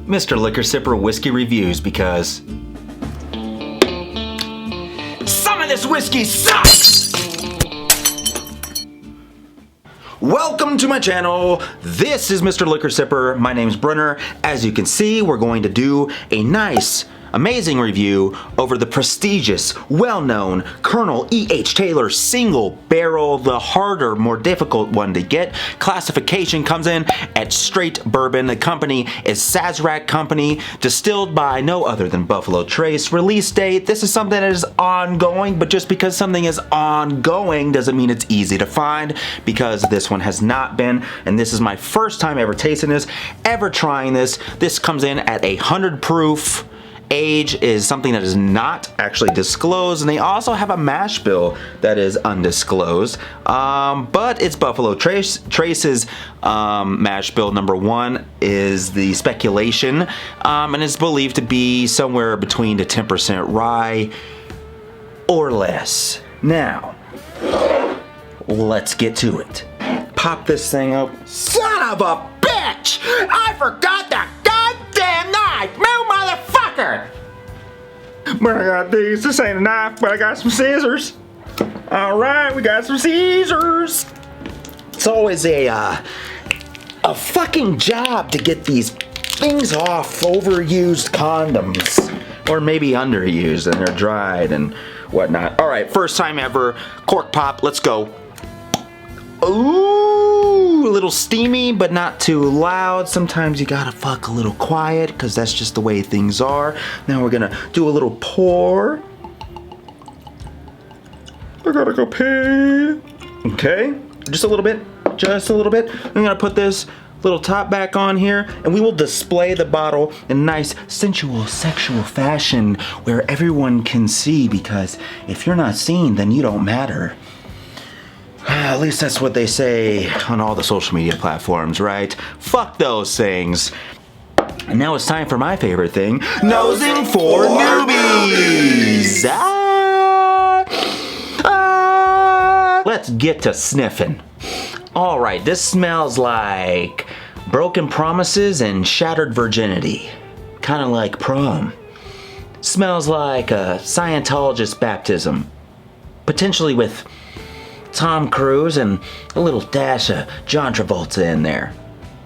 Mr. Liquor Sipper Whiskey Reviews, because some of this whiskey sucks! Welcome to my channel. This is Mr. Liquor Sipper. My name's Brunner. As you can see, we're going to do a nice, amazing review over the prestigious, well-known Colonel E.H. Taylor Single Barrel, the harder, more difficult one to get. Classification comes in at straight bourbon. The company is Sazerac Company, distilled by no other than Buffalo Trace. Release date, this is something that is ongoing, but just because something is ongoing doesn't mean it's easy to find, because this one has not been, and this is my first time ever tasting this, ever trying this. This comes in at 100 proof. Age is something that is not actually disclosed, and they also have a mash bill that is undisclosed, but it's Buffalo Trace's mash bill number 1 is the speculation, and is believed to be somewhere between the 10% rye or less. Now, let's get to it. Pop this thing up. Son of a bitch! I forgot the goddamn knife! Move, motherfucker! But I got these. This ain't a knife, but I got some scissors. Alright, we got some scissors. It's always a fucking job to get these things off overused condoms. Or maybe underused and they're dried and whatnot. Alright, first time ever. Cork pop, let's go. Ooh, a little steamy, but not too loud. Sometimes you gotta fuck a little quiet, because that's just the way things are. Now we're gonna do a little pour. I gotta go pee. Okay, just a little bit, just a little bit. I'm gonna put this little top back on here, and we will display the bottle in a nice, sensual, sexual fashion where everyone can see, because if you're not seen, then you don't matter. At least that's what they say on all the social media platforms, right? Fuck those things. And now it's time for my favorite thing, nosing for newbies. Let's get to sniffing. All right, this smells like broken promises and shattered virginity. Kind of like prom. Smells like a Scientologist baptism. Potentially with Tom Cruise and a little dash of John Travolta in there.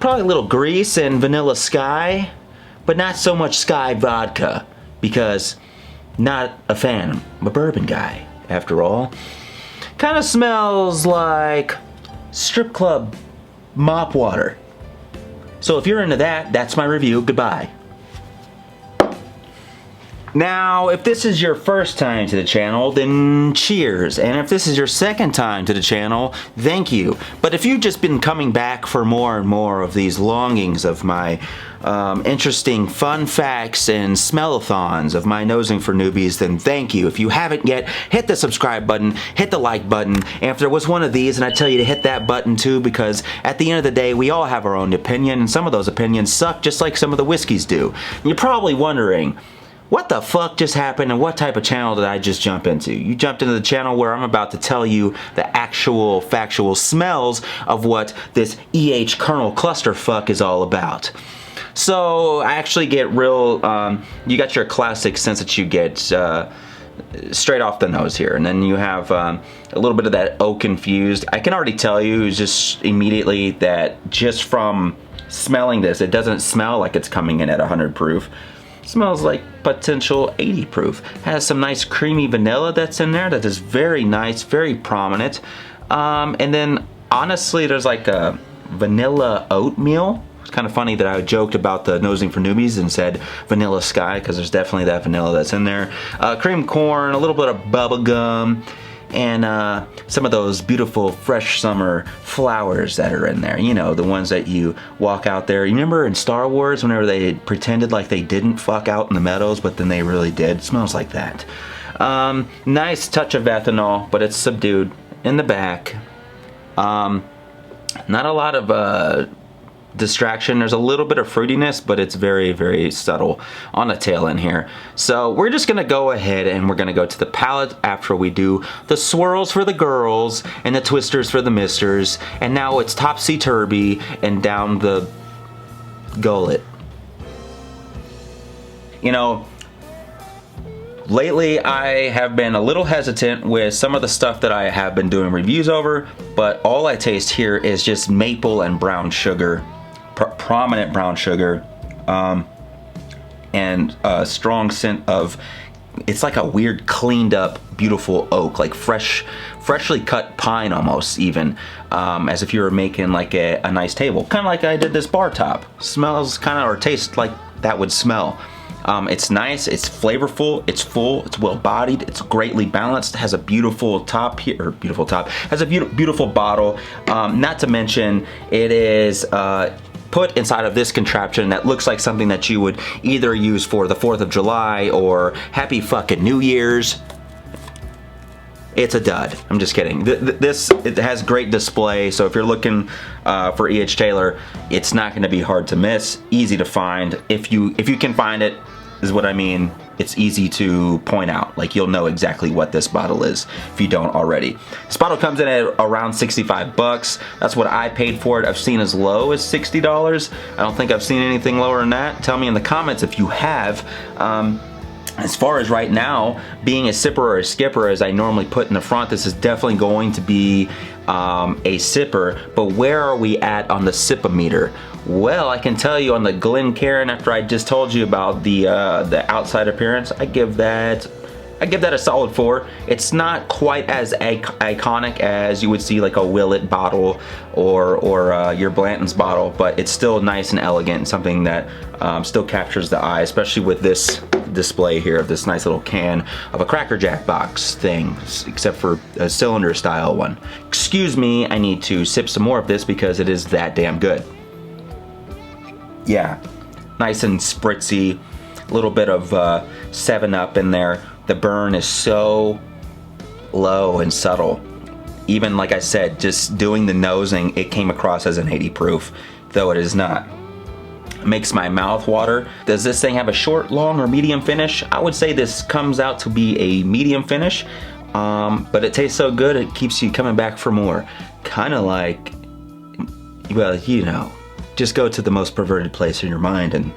Probably a little Grease and Vanilla Sky, but not so much Sky vodka, because not a fan. I'm a bourbon guy, after all. Kind of smells like strip club mop water. So if you're into that, that's my review. Goodbye. Now, if this is your first time to the channel, then cheers. And if this is your second time to the channel, thank you. But if you've just been coming back for more and more of these longings of my interesting fun facts and smell-a-thons of my nosing for newbies, then thank you. If you haven't yet, hit the subscribe button, hit the like button, and if there was one of these, and I tell you to hit that button too, because at the end of the day, we all have our own opinion, and some of those opinions suck just like some of the whiskeys do. And you're probably wondering, what the fuck just happened, and what type of channel did I just jump into? You jumped into the channel where I'm about to tell you the actual factual smells of what this E.H. Colonel clusterfuck is all about. So I actually get real, you got your classic sense that you get straight off the nose here, and then you have a little bit of that oak infused. I can already tell you just immediately that just from smelling this, it doesn't smell like it's coming in at 100 proof. Smells like potential 80 proof. Has some nice creamy vanilla that's in there that is very nice, very prominent. And then honestly, there's like a vanilla oatmeal. It's kind of funny that I joked about the nosing for newbies and said Vanilla Sky, because there's definitely that vanilla that's in there. Cream corn, a little bit of bubble gum, and some of those beautiful fresh summer flowers that are in there. You know, the ones that you walk out there. You remember in Star Wars whenever they pretended like they didn't fuck out in the meadows, but then they really did? It smells like that. Nice touch of ethanol, but it's subdued in the back. Not a lot of distraction. There's a little bit of fruitiness, but it's very, very subtle on the tail end here. So we're just gonna go ahead and we're gonna go to the palate after we do the swirls for the girls and the twisters for the misters, and now it's topsy-turvy and down the gullet. You know, lately I have been a little hesitant with some of the stuff that I have been doing reviews over, but all I taste here is just maple and brown sugar, prominent brown sugar, and a strong scent of, it's like a weird cleaned up beautiful oak, like freshly cut pine almost, even as if you were making like a nice table, kind of like I did this bar top. Smells kind of, or tastes like that would smell. It's nice, it's flavorful, it's full, it's well bodied, it's greatly balanced, has a beautiful top here, or beautiful top, has a beautiful bottle. Not to mention it is put inside of this contraption that looks like something that you would either use for the 4th of July or Happy fucking New Year's. It's a dud. I'm just kidding. It has great display, so if you're looking for E.H. Taylor, it's not going to be hard to miss. Easy to find. If you can find it, is what I mean. It's easy to point out. Like, you'll know exactly what this bottle is if you don't already. This bottle comes in at around 65 bucks. That's what I paid for it. I've seen as low as $60. I don't think I've seen anything lower than that. Tell me in the comments if you have. As far as right now, being a sipper or a skipper, as I normally put in the front, this is definitely going to be a sipper, but where are we at on the sip-o-meter? Well, I can tell you on the Glencairn, after I just told you about the outside appearance, I give that a solid 4. It's not quite as iconic as you would see like a Willet bottle or your Blanton's bottle, but it's still nice and elegant, and something that still captures the eye, especially with this display here of this nice little can of a Cracker Jack box thing, except for a cylinder style one. Excuse me, I need to sip some more of this because it is that damn good. Yeah, nice and spritzy, a little bit of 7-Up in there. The burn is so low and subtle. Even like I said, just doing the nosing, it came across as an 80 proof, though it is not. It makes my mouth water. Does this thing have a short, long, or medium finish? I would say this comes out to be a medium finish, but it tastes so good it keeps you coming back for more. Kind of like, well, you know, just go to the most perverted place in your mind, and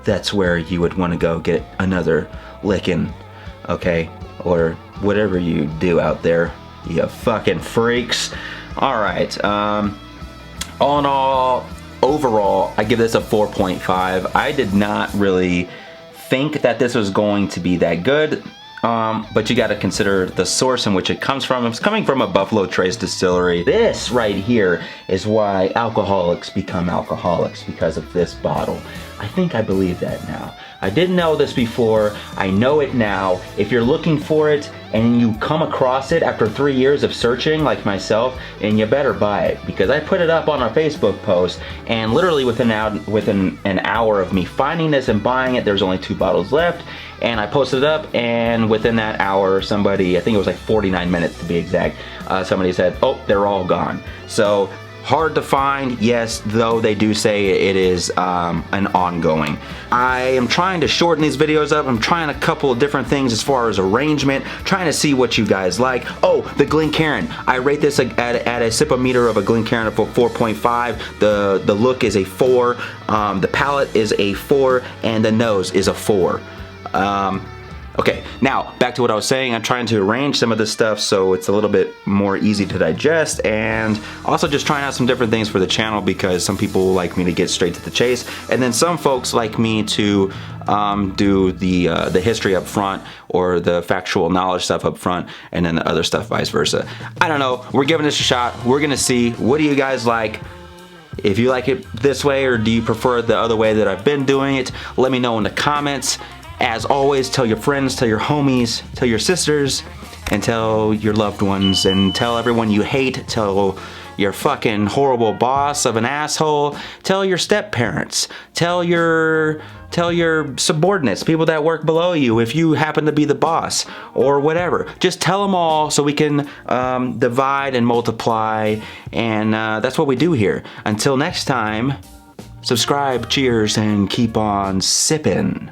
that's where you would want to go get another licking. Okay, or whatever you do out there, you fucking freaks. All right, all in all, overall, I give this a 4.5. I did not really think that this was going to be that good, but you got to consider the source in which it comes from. It's coming from a Buffalo Trace distillery. This right here is why alcoholics become alcoholics, because of this bottle. I think I believe that now. I didn't know this before, I know it now. If you're looking for it and you come across it after 3 years of searching like myself, and you better buy it, because I put it up on our Facebook post, and literally within an hour of me finding this and buying it, there's only 2 bottles left, and I posted it up, and within that hour, somebody, I think it was like 49 minutes to be exact, somebody said, oh, they're all gone. So, hard to find, yes, though they do say it is an ongoing. I am trying to shorten these videos up. I'm trying a couple of different things as far as arrangement, trying to see what you guys like. Oh, the Glencairn. I rate this at a sip-o-meter of a Glencairn of a 4.5. The look is a 4. The palate is a 4, and the nose is a 4. Okay, now back to what I was saying. I'm trying to arrange some of this stuff so it's a little bit more easy to digest, and also just trying out some different things for the channel, because some people like me to get straight to the chase, and then some folks like me to do the history up front, or the factual knowledge stuff up front, and then the other stuff vice versa. I don't know. We're giving this a shot. We're gonna see. What do you guys like? If you like it this way, or do you prefer the other way that I've been doing it, let me know in the comments. As always, tell your friends, tell your homies, tell your sisters, and tell your loved ones, and tell everyone you hate. Tell your fucking horrible boss of an asshole. Tell your step-parents. Tell your subordinates, people that work below you, if you happen to be the boss, or whatever. Just tell them all so we can divide and multiply, and that's what we do here. Until next time, subscribe, cheers, and keep on sipping.